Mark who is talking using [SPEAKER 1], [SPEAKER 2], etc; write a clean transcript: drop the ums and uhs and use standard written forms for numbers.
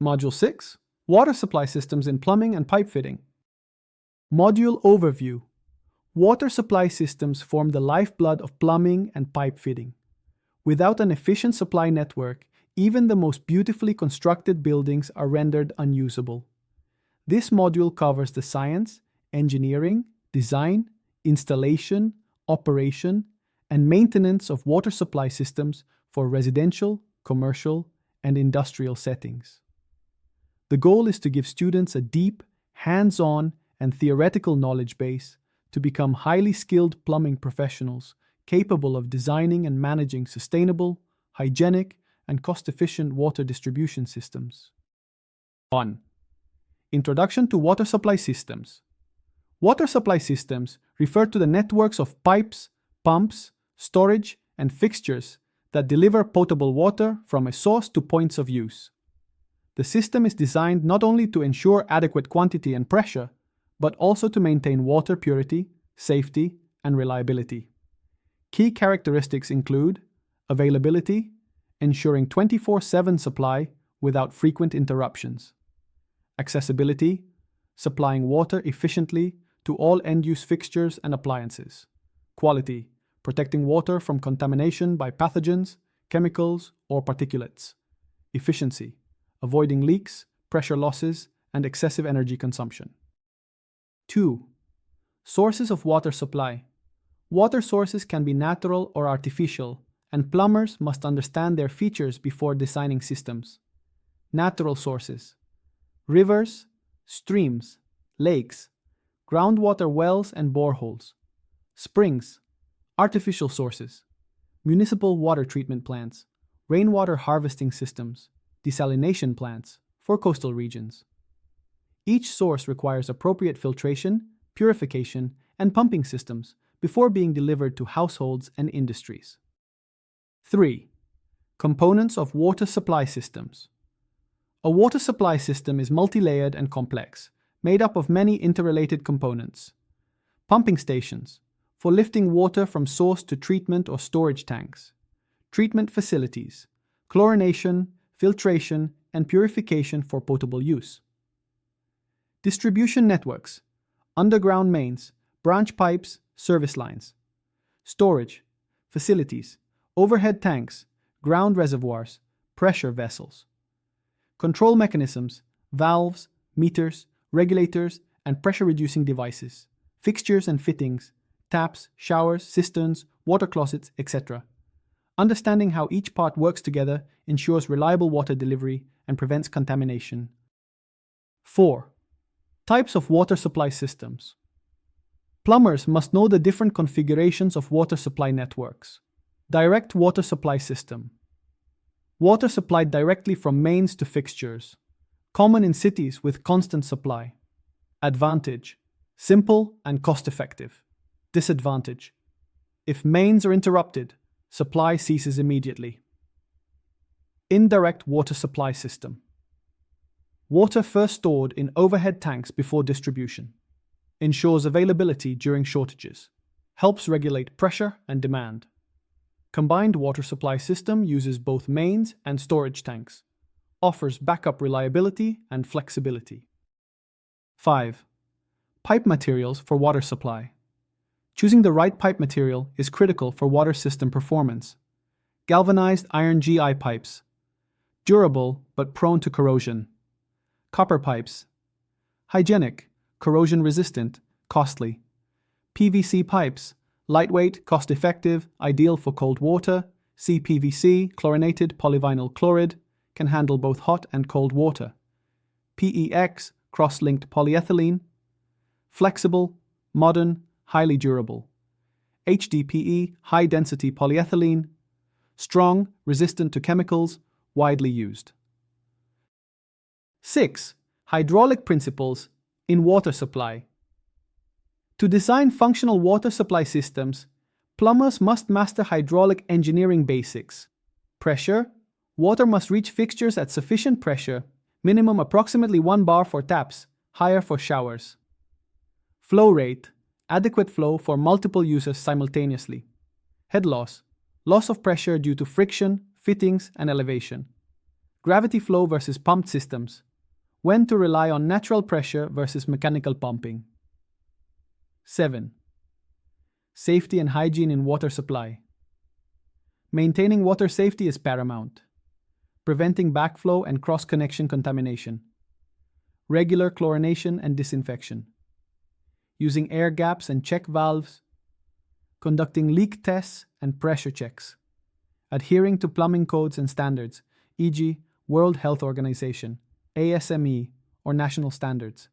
[SPEAKER 1] Module 6. Water supply systems in plumbing and pipe fitting. Module Overview. Water supply systems form the lifeblood of plumbing and pipe fitting. Without an efficient supply network, even the most beautifully constructed buildings are rendered unusable. This module covers the science, engineering, design, installation, operation, and maintenance of water supply systems for residential, commercial, and industrial settings. The goal is to give students a deep, hands-on, and theoretical knowledge base to become highly skilled plumbing professionals capable of designing and managing sustainable, hygienic, and cost-efficient water distribution systems. 1. Introduction to water supply systems. Water supply systems refer to the networks of pipes, pumps, storage, and fixtures that deliver potable water from a source to points of use. The system is designed not only to ensure adequate quantity and pressure, but also to maintain water purity, safety, and reliability. Key characteristics include availability, ensuring 24/7 supply without frequent interruptions. Accessibility, supplying water efficiently to all end-use fixtures and appliances. Quality, protecting water from contamination by pathogens, chemicals, or particulates. Efficiency, avoiding leaks, pressure losses, and excessive energy consumption. 2. Sources of water supply. Water sources can be natural or artificial, and plumbers must understand their features before designing systems. Natural sources: rivers, streams, lakes, groundwater wells and boreholes. Springs, artificial sources, municipal water treatment plants, rainwater harvesting systems, desalination plants for coastal regions. Each source requires appropriate filtration, purification, and pumping systems before being delivered to households and industries. 3. Components of water supply systems. A water supply system is multi-layered and complex, made up of many interrelated components. Pumping stations, for lifting water from source to treatment or storage tanks. Treatment facilities, chlorination, filtration, and purification for potable use. Distribution networks, underground mains, branch pipes, service lines. Storage, facilities, overhead tanks, ground reservoirs, pressure vessels. Control mechanisms, valves, meters, regulators, and pressure-reducing devices, fixtures and fittings, taps, showers, cisterns, water closets, etc. Understanding how each part works together ensures reliable water delivery and prevents contamination. 4. Types of water supply systems. Plumbers must know the different configurations of water supply networks. Direct water supply system. Water supplied directly from mains to fixtures. Common in cities with constant supply. Advantage: simple and cost-effective. Disadvantage: if mains are interrupted, supply ceases immediately. Indirect water supply system. Water first stored in overhead tanks before distribution. Ensures availability during shortages. Helps regulate pressure and demand. Combined water supply system uses both mains and storage tanks. Offers backup reliability and flexibility. 5. Pipe materials for water supply. Choosing the right pipe material is critical for water system performance. Galvanized iron GI pipes. Durable but prone to corrosion. Copper pipes. Hygienic, corrosion resistant, costly. PVC pipes. Lightweight, cost-effective, ideal for cold water. CPVC, chlorinated polyvinyl chloride, can handle both hot and cold water. PEX, cross-linked polyethylene. Flexible, modern, highly durable. HDPE, high-density polyethylene. Strong, resistant to chemicals, widely used. 6. Hydraulic principles in water supply. To design functional water supply systems, plumbers must master hydraulic engineering basics. Pressure: water must reach fixtures at sufficient pressure, minimum approximately 1 bar for taps, higher for showers. Flow rate: adequate flow for multiple users simultaneously. Head loss: loss of pressure due to friction, fittings, and elevation. Gravity flow versus pumped systems. When to rely on natural pressure versus mechanical pumping. 7. Safety and hygiene in water supply. Maintaining water safety is paramount. Preventing backflow and cross-connection contamination. Regular chlorination and disinfection. Using air gaps and check valves. Conducting leak tests and pressure checks. Adhering to plumbing codes and standards, e.g., World Health Organization, ASME, or national standards.